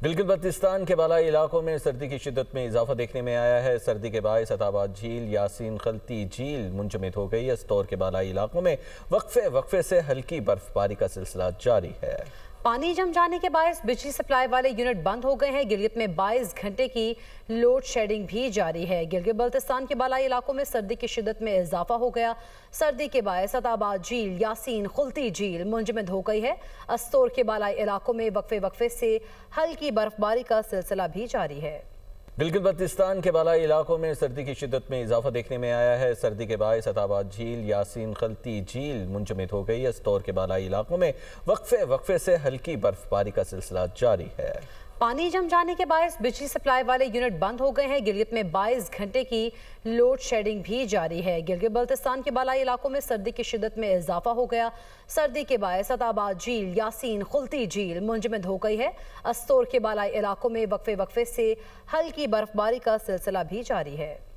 गिलगित बल्तिस्तान के बालाई इलाकों में सर्दी की शिद्दत में इजाफा देखने में आया है। सर्दी के बायस अताबाद झील, यासीन खलती झील मुंजमद हो गई है। इस्तौर के बालाई इलाकों में वक्फे से हल्की बर्फबारी का सिलसिला जारी है। पानी जम जाने के बायस बिजली सप्लाई वाले यूनिट बंद हो गए हैं। गिलगित में 22 घंटे की लोड शेडिंग भी जारी है। गिलगित बल्तिस्तान के बालाई इलाकों में सर्दी की शिद्दत में इजाफा हो गया। सर्दी के बायस अताबाद झील, यासीन खलती झील मुंजमद हो गई है। इस्तौर के बालाई इलाकों में वक्फे से हल्की बर्फबारी का सिलसिला भी जारी है। गिलगित बल्तिस्तान के बालाई इलाकों में सर्दी की शिद्दत में इजाफा देखने में आया है। सर्दी के बायस अताबाद झील, यासीन खलती झील मुंजमद हो गई है। इस्तौर के बालाई इलाकों में वक्फे से हल्की बर्फबारी का सिलसिला जारी है। पानी जम जाने के बायस बिजली सप्लाई वाले यूनिट बंद हो गए हैं। गिलगित में 22 घंटे की लोड शेडिंग भी जारी है। गिलगित बल्तिस्तान के बालाई इलाकों में सर्दी की शिद्दत में इजाफा हो गया। सर्दी के बायस अताबाद झील, यासीन खलती झील मुंजमद हो गई है। इस्तौर के बालाई इलाकों में वक्फे से हल्की बर्फबारी का सिलसिला भी जारी है।